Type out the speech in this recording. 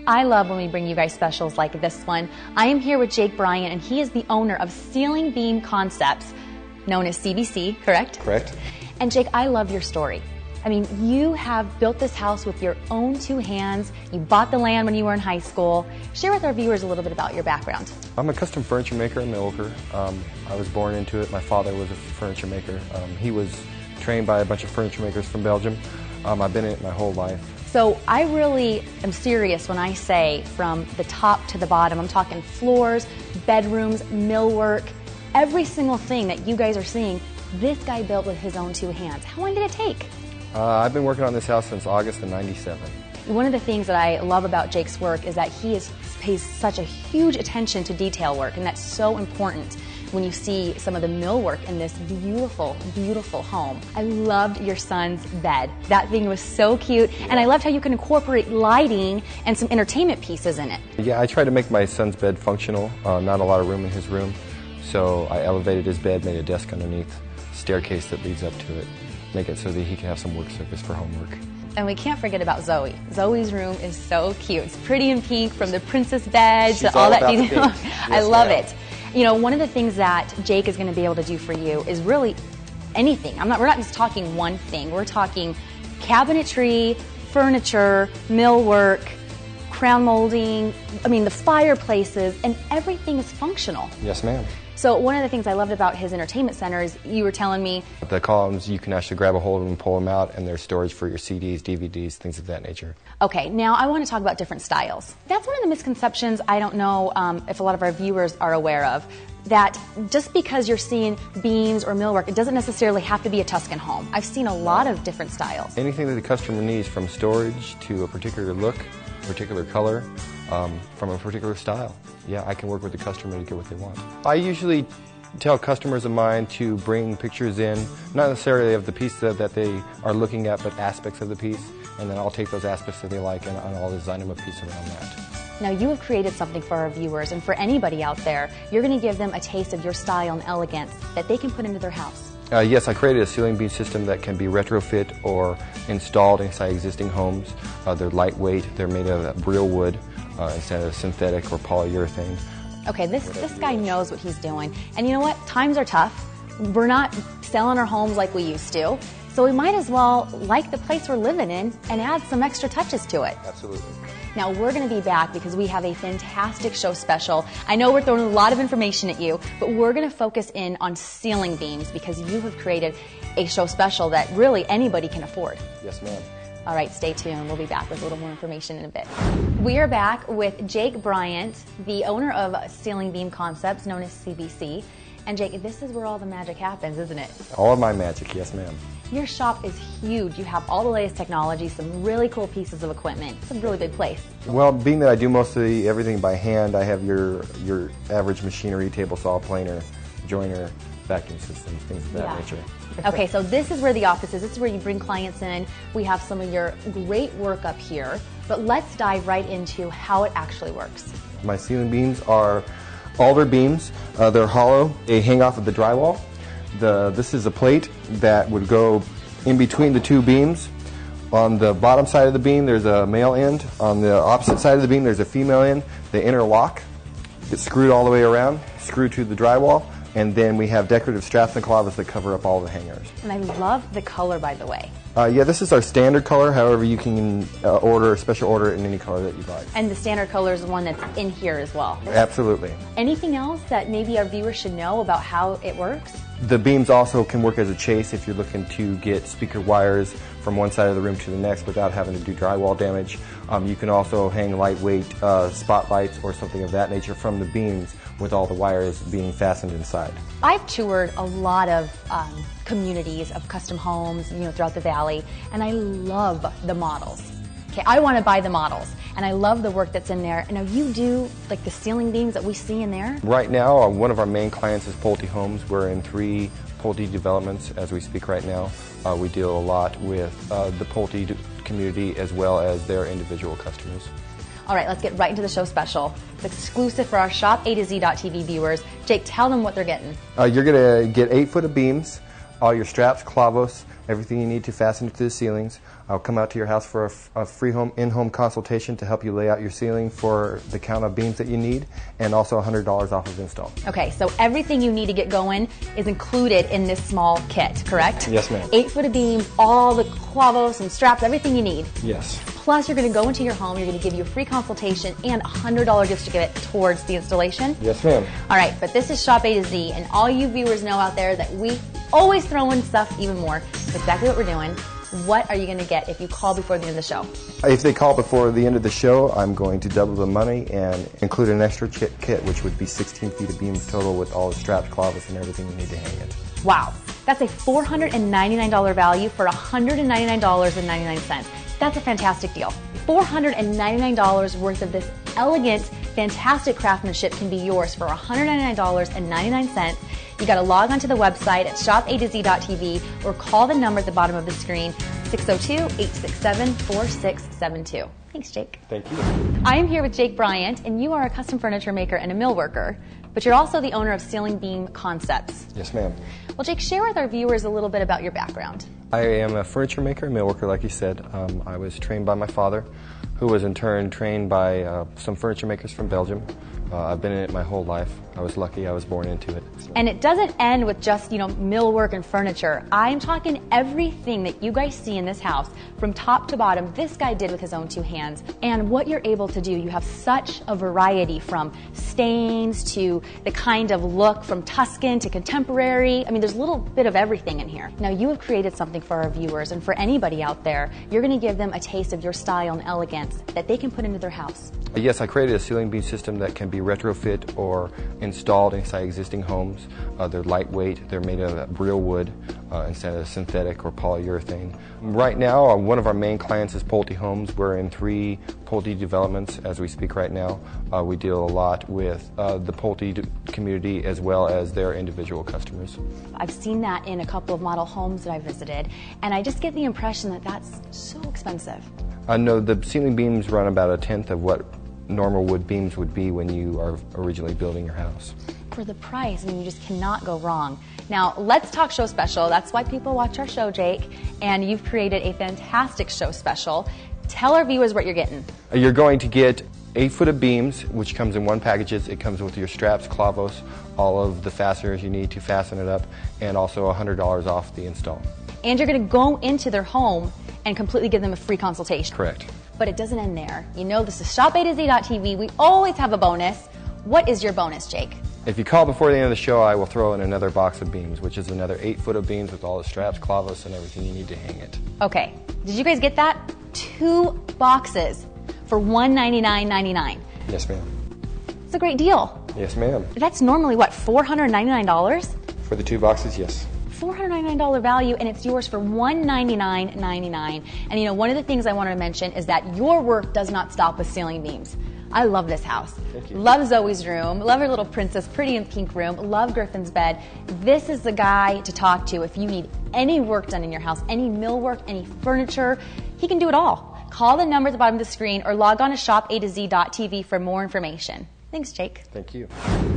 I love when we bring you guys specials like this one. I am here with Jake Bryant, and he is the owner of Ceiling Beam Concepts, known as CBC, correct? Correct. And Jake, I love your story. I mean, you have built this house with your own two hands. You bought the land when you were in high school. Share with our viewers a little bit about your background. I'm a custom furniture maker in Makeover. I was born into it. My father was a furniture maker. He was trained by a bunch of furniture makers from Belgium. I've been in it my whole life. So I really am serious when I say from the top to the bottom. I'm talking floors, bedrooms, millwork, every single thing that you guys are seeing, this guy built with his own two hands. How long did it take? I've been working on this house since August of '97. One of the things that I love about Jake's work is that he pays such a huge attention to detail work, and that's so important when you see some of the millwork in this beautiful, beautiful home. I loved your son's bed. That thing was so cute, and I loved how you can incorporate lighting and some entertainment pieces in it. Yeah, I tried to make my son's bed functional. Not a lot of room in his room, so I elevated his bed, made a desk underneath, staircase that leads up to it, make it so that he can have some work surface for homework. And we can't forget about Zoe. Zoe's room is so cute. It's pretty in pink, from the princess bed to all that detail. I love it. You know, one of the things that Jake is going to be able to do for you is really anything. We're not just talking one thing. We're talking cabinetry, furniture, millwork, crown molding, I mean the fireplaces, and everything is functional. Yes, ma'am. So one of the things I loved about his entertainment center is you were telling me the columns, you can actually grab a hold of them and pull them out, and there's storage for your CDs, DVDs, things of that nature. Okay, now I want to talk about different styles. That's one of the misconceptions I don't know if a lot of our viewers are aware of, that just because you're seeing beams or millwork, it doesn't necessarily have to be a Tuscan home. I've seen a lot of different styles. Anything that the customer needs, from storage to a particular look, a particular color, from a particular style. Yeah, I can work with the customer to get what they want. I usually tell customers of mine to bring pictures in, not necessarily of the piece that they are looking at, but aspects of the piece, and then I'll take those aspects that they like and I'll design them a piece around that. Now you have created something for our viewers, and for anybody out there, you're going to give them a taste of your style and elegance that they can put into their house. Yes, I created a ceiling beam system that can be retrofit or installed inside existing homes. They're lightweight, they're made of real wood instead of synthetic or polyurethane. Okay, this guy knows what he's doing. And you know what? Times are tough. We're not selling our homes like we used to. So we might as well like the place we're living in and add some extra touches to it. Absolutely. Now we're going to be back because we have a fantastic show special. I know we're throwing a lot of information at you, but we're going to focus in on ceiling beams because you have created a show special that really anybody can afford. Yes, ma'am. All right, stay tuned. We'll be back with a little more information in a bit. We are back with Jake Bryant, the owner of Ceiling Beam Concepts, known as CBC. And Jake, this is where all the magic happens, isn't it? All of my magic, yes, ma'am. Your shop is huge. You have all the latest technology, some really cool pieces of equipment. It's a really big place. Well, being that I do most of everything by hand, I have your average machinery, table saw, planer, joiner, vacuum systems, things of that nature. Okay, so this is where the office is. This is where you bring clients in. We have some of your great work up here, but let's dive right into how it actually works. My ceiling beams are alder beams. They're hollow. They hang off of the drywall. This is a plate that would go in between the two beams. On the bottom side of the beam, there's a male end. On the opposite side of the beam, there's a female end. They interlock, get screwed all the way around, screwed to the drywall, and then we have decorative straps and clavas that cover up all the hangers. And I love the color, by the way. Yeah, this is our standard color. However, you can special order it in any color that you like. And the standard color is the one that's in here as well. Absolutely. Anything else that maybe our viewers should know about how it works? The beams also can work as a chase if you're looking to get speaker wires from one side of the room to the next without having to do drywall damage. You can also hang lightweight spotlights or something of that nature from the beams with all the wires being fastened inside. I've toured a lot of communities of custom homes, throughout the valley, and I love the models. Okay, I want to buy the models, and I love the work that's in there. And now you do like the ceiling beams that we see in there? Right now, one of our main clients is Pulte Homes. We're in 3 Pulte developments as we speak right now. We deal a lot with the Pulte community as well as their individual customers. All right, let's get right into the show special. It's exclusive for our Shop A to Z.TV viewers. Jake, tell them what they're getting. You're going to get 8 foot of beams, all your straps, clavos, everything you need to fasten it to the ceilings. I'll come out to your house for a free in-home consultation to help you lay out your ceiling for the count of beams that you need, and also $100 off of install. Okay, so everything you need to get going is included in this small kit, correct? Yes, ma'am. 8 foot of beams, all the clavos and straps, everything you need. Yes. Plus, you're going to go into your home, you're going to give you a free consultation and a $100 gift certificate towards the installation. Yes, ma'am. All right, but this is Shop A to Z, and all you viewers know out there that we always throw in stuff even more. That's exactly what we're doing. What are you going to get if you call before the end of the show? If they call before the end of the show, I'm going to double the money and include an extra kit, which would be 16 feet of beams total with all the straps, clavos, and everything you need to hang it. Wow, that's a $499 value for $199.99. That's a fantastic deal. $499 worth of this elegant, fantastic craftsmanship can be yours for $199.99. You got to log onto the website at shopatoztv or call the number at the bottom of the screen, 602-867-4672. Thanks, Jake. Thank you. I am here with Jake Bryant, and you are a custom furniture maker and a mill worker, but you're also the owner of Ceiling Beam Concepts. Yes, ma'am. Well, Jake, share with our viewers a little bit about your background. I am a furniture maker and mill worker, like you said. I was trained by my father, who was in turn trained by some furniture makers from Belgium. I've been in it my whole life. I was lucky I was born into it. So. And it doesn't end with just, millwork and furniture. I'm talking everything that you guys see in this house, from top to bottom, this guy did with his own 2 hands. And what you're able to do, you have such a variety, from stains to the kind of look, from Tuscan to contemporary. I mean, there's a little bit of everything in here. Now, you have created something for our viewers, and for anybody out there, you're going to give them a taste of your style and elegance that they can put into their house. Yes, I created a ceiling beam system that can be retrofit or installed inside existing homes. They're lightweight, they're made of real wood instead of synthetic or polyurethane. Right now, one of our main clients is Pulte Homes. We're in 3 Pulte developments as we speak right now. We deal a lot with the Pulte community as well as their individual customers. I've seen that in a couple of model homes that I visited, and I just get the impression that that's so expensive. No, the ceiling beams run about 1/10 of what normal wood beams would be when you are originally building your house. For the price, I mean, you just cannot go wrong. Now, let's talk show special. That's why people watch our show, Jake, and you've created a fantastic show special. Tell our viewers what you're getting. You're going to get 8 foot of beams, which comes in 1 package. It comes with your straps, clavos, all of the fasteners you need to fasten it up, and also $100 off the install. And you're going to go into their home and completely give them a free consultation. Correct. But it doesn't end there. You know, this is shopatoztv. We always have a bonus. What is your bonus, Jake? If you call before the end of the show, I will throw in another box of beams, which is another 8 foot of beams with all the straps, clavos, and everything you need to hang it. Okay. Did you guys get that? 2 boxes for $199.99. Yes, ma'am. It's a great deal. Yes, ma'am. That's normally, what, $499? For the 2 boxes, yes. $499 value, and it's yours for $199.99. And one of the things I wanted to mention is that your work does not stop with ceiling beams. I love this house. Thank you. Love Zoe's room. Love her little princess, pretty in pink room. Love Griffin's bed. This is the guy to talk to if you need any work done in your house, any millwork, any furniture. He can do it all. Call the number at the bottom of the screen or log on to shopatoztv for more information. Thanks, Jake. Thank you.